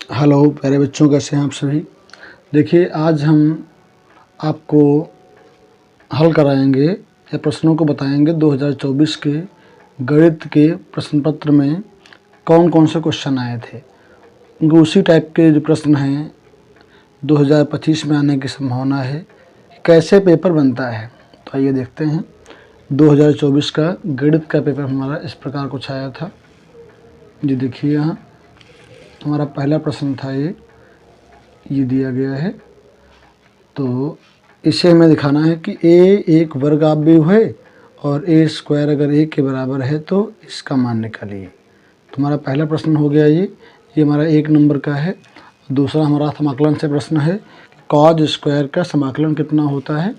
Hello प्यारे बच्चों, कैसे हैं आप सभी। देखिए, आज हम आपको हल कराएंगे या प्रश्नों को बताएंगे 2024 के गणित के प्रश्न पत्र में कौन कौन से क्वेश्चन आए थे। उनको उसी टाइप के जो प्रश्न हैं 2025 में आने की संभावना है। कैसे पेपर बनता है, तो आइए देखते हैं। 2024 का गणित का पेपर हमारा इस प्रकार कुछ आया था जी। देखिए, यहाँ हमारा पहला प्रश्न था, ये दिया गया है। तो इसे हमें दिखाना है कि a एक वर्ग अवयव है और a स्क्वायर अगर a के बराबर है तो इसका मान निकालिए। तो हमारा पहला प्रश्न हो गया ये हमारा 1 नंबर का है। दूसरा हमारा समाकलन से प्रश्न है कि कॉज स्क्वायर का समाकलन कितना होता है।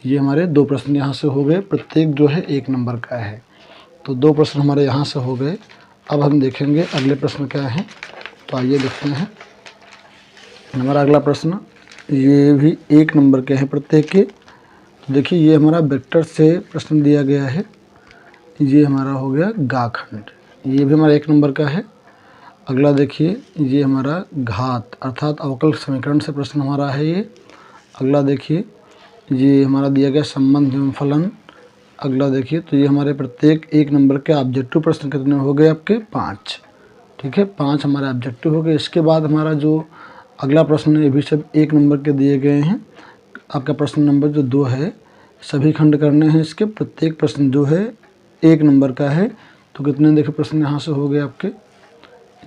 ये हमारे 2 प्रश्न यहाँ से हो गए, प्रत्येक जो है 1 नंबर का है। तो 2 प्रश्न हमारे यहाँ से हो गए। अब हम देखेंगे अगले प्रश्न क्या है। तो आइए देखते हैं। हमारा अगला प्रश्न ये भी 1 नंबर के हैं प्रत्येक के। तो देखिए, ये हमारा वेक्टर से प्रश्न दिया गया है। ये हमारा हो गया गाखंड, ये भी हमारा 1 नंबर का है। अगला देखिए, ये हमारा घात अर्थात अवकल समीकरण से प्रश्न हमारा है ये। अगला देखिए, ये हमारा दिया गया संबंध एवं फलन। अगला देखिए, तो ये हमारे प्रत्येक 1 नंबर के ऑब्जेक्टिव प्रश्न कितने हो गए आपके 5। ठीक है, 5 हमारे ऑब्जेक्टिव हो गए। इसके बाद हमारा जो अगला प्रश्न, ये भी सब 1 नंबर के दिए गए हैं। आपका प्रश्न नंबर जो 2 है, सभी खंड करने हैं इसके। प्रत्येक प्रश्न जो है 1 नंबर का है। तो कितने देखिए प्रश्न यहाँ से हो गए आपके।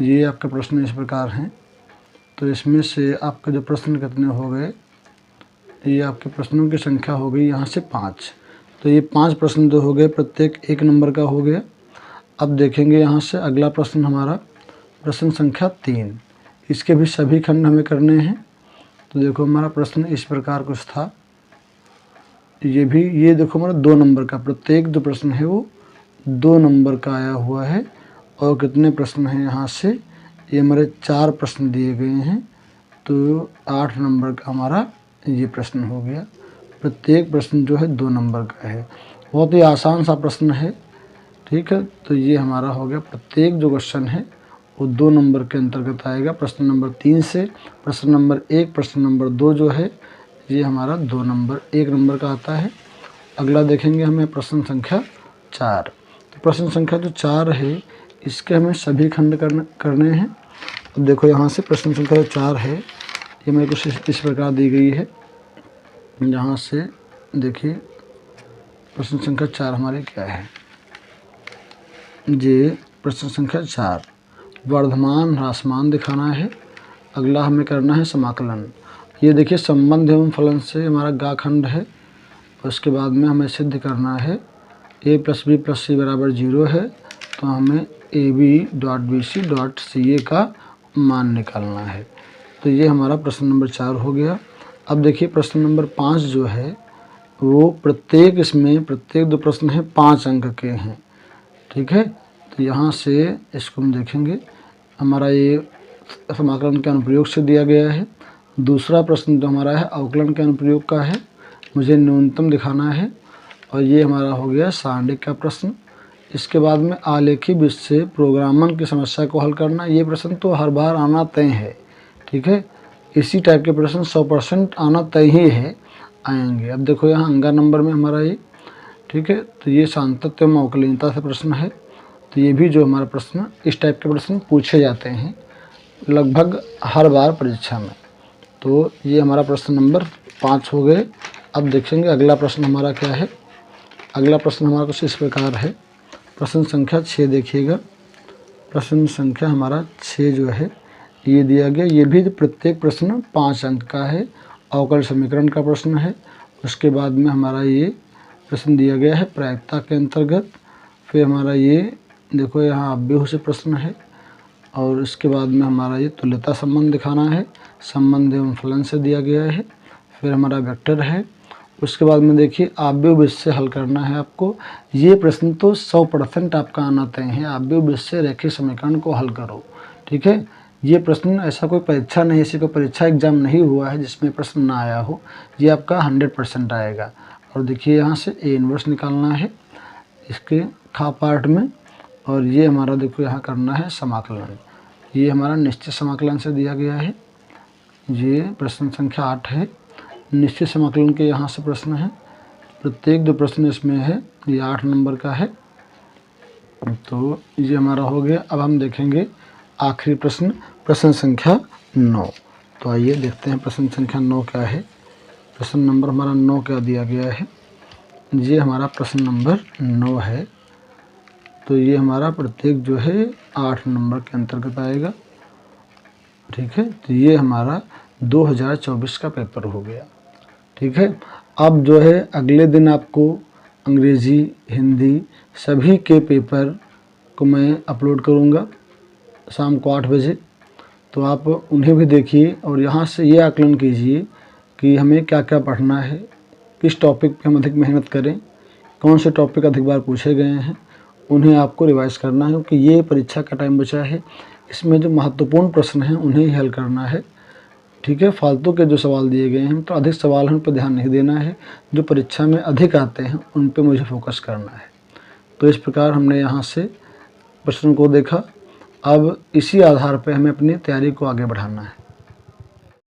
ये आपका प्रश्न इस प्रकार हैं। तो इसमें से आपका जो प्रश्न कितने हो गए, ये आपके प्रश्नों की संख्या हो गई यहाँ से 5। तो ये 5 प्रश्न जो हो गए प्रत्येक 1 नंबर का हो गया। अब देखेंगे यहाँ से अगला प्रश्न हमारा प्रश्न संख्या 3। इसके भी सभी खंड हमें करने हैं। तो देखो, हमारा प्रश्न इस प्रकार कुछ था। ये देखो हमारा 2 नंबर का, प्रत्येक जो प्रश्न है वो 2 नंबर का आया हुआ है। और कितने प्रश्न हैं यहाँ से, ये हमारे 4 प्रश्न दिए गए हैं। तो 8 नंबर का हमारा ये प्रश्न हो गया। प्रत्येक प्रश्न जो है 2 नंबर का है। बहुत ही आसान सा प्रश्न है। ठीक है, तो ये हमारा हो गया। प्रत्येक जो क्वेश्चन है वो 2 नंबर के अंतर्गत आएगा। प्रश्न नंबर 3 से प्रश्न नंबर 1, प्रश्न नंबर 2 जो है ये हमारा 2 नंबर 1 नंबर का आता है। अगला देखेंगे हमें प्रश्न संख्या 4। तो प्रश्न संख्या जो 4 है, इसके हमें सभी खंड करने हैं। अब देखो, यहाँ से प्रश्न संख्या जो 4 है, ये मेरे को इस प्रकार दी गई है। यहाँ से देखिए, प्रश्न संख्या 4 हमारी क्या है। ये प्रश्न संख्या 4 वर्धमान ह्रासमान दिखाना है। अगला हमें करना है समाकलन। ये देखिए, संबंध एवं फलन से हमारा गाखंड है। उसके बाद में हमें सिद्ध करना है a + b + c = 0 है। तो हमें ab.bc.ca का मान निकालना है। तो ये हमारा प्रश्न नंबर 4 हो गया। अब देखिए, प्रश्न नंबर 5 जो है वो प्रत्येक जो प्रश्न है 5 अंक के हैं। ठीक है, तो यहाँ से इसको हम देखेंगे। हमारा ये समाकलन के अनुप्रयोग से दिया गया है। दूसरा प्रश्न जो हमारा है अवकलन के अनुप्रयोग का है, मुझे न्यूनतम दिखाना है। और ये हमारा हो गया सांडिक का प्रश्न। इसके बाद में आलेखी विधि से प्रोग्रामन की समस्या को हल करना। ये प्रश्न तो हर बार आना तय है। ठीक है, इसी टाइप के प्रश्न 100% आना तय ही है, आएंगे। अब देखो, यहाँ अंगा नंबर में हमारा ये, ठीक है, तो ये सातत्य एवं अवकलनीयता से प्रश्न है। तो ये भी जो हमारा प्रश्न, इस टाइप के प्रश्न पूछे जाते हैं लगभग हर बार परीक्षा में। तो ये हमारा प्रश्न नंबर 5 हो गए। अब देखेंगे अगला प्रश्न हमारा क्या है। अगला प्रश्न हमारा कुछ इस प्रकार है। प्रश्न संख्या 6 देखिएगा। प्रश्न संख्या हमारा 6 जो है ये दिया गया। ये भी प्रत्येक प्रश्न 5 अंक का है। अवकल समीकरण का प्रश्न है। उसके बाद में हमारा ये प्रश्न दिया गया है प्रायिकता के अंतर्गत। फिर हमारा ये देखो, यहाँ अवयव से प्रश्न है। और इसके बाद में हमारा ये तुल्यता संबंध दिखाना है, संबंध एवं फलन से दिया गया है। फिर हमारा वेक्टर है। उसके बाद में देखिए, अवयव विधि से हल करना है आपको। ये प्रश्न तो 100% आपका आना तय है। अवयव विधि से रेखीय समीकरण को हल करो। ठीक है, ये प्रश्न ऐसा कोई परीक्षा नहीं, इसी को परीक्षा एग्जाम नहीं हुआ है जिसमें प्रश्न ना आया हो। ये आपका 100% आएगा। और देखिए, यहाँ से A इन्वर्स निकालना है इसके खा पार्ट में। और ये हमारा देखो यहाँ करना है समाकलन। ये हमारा निश्चित समाकलन से दिया गया है। ये प्रश्न संख्या 8 है। निश्चित समाकलन के यहाँ से प्रश्न है, प्रत्येक जो प्रश्न इसमें है ये 8 नंबर का है। तो ये हमारा हो गया। अब हम देखेंगे आखिरी प्रश्न, प्रश्न संख्या 9। तो आइए देखते हैं प्रश्न संख्या 9 क्या है। प्रश्न नंबर हमारा 9 क्या दिया गया है। ये हमारा प्रश्न नंबर 9 है। तो ये हमारा प्रत्येक जो है 8 नंबर के अंतर्गत आएगा। ठीक है, तो ये हमारा 2024 का पेपर हो गया। ठीक है, अब जो है अगले दिन आपको अंग्रेज़ी, हिंदी सभी के पेपर को मैं अपलोड करूँगा शाम को 8 बजे। तो आप उन्हें भी देखिए और यहाँ से ये आकलन कीजिए कि हमें क्या क्या पढ़ना है, किस टॉपिक पे हम अधिक मेहनत करें, कौन से टॉपिक अधिक बार पूछे गए हैं, उन्हें आपको रिवाइज करना है। क्योंकि ये परीक्षा का टाइम बचा है, इसमें जो महत्वपूर्ण प्रश्न हैं उन्हें ही हल करना है। ठीक है, फालतू के जो सवाल दिए गए हैं तो अधिक सवाल उन पर ध्यान नहीं देना है। जो परीक्षा में अधिक आते हैं उन पे मुझे फोकस करना है। तो इस प्रकार हमने यहाँ से प्रश्न को देखा। अब इसी आधार पर हमें अपनी तैयारी को आगे बढ़ाना है।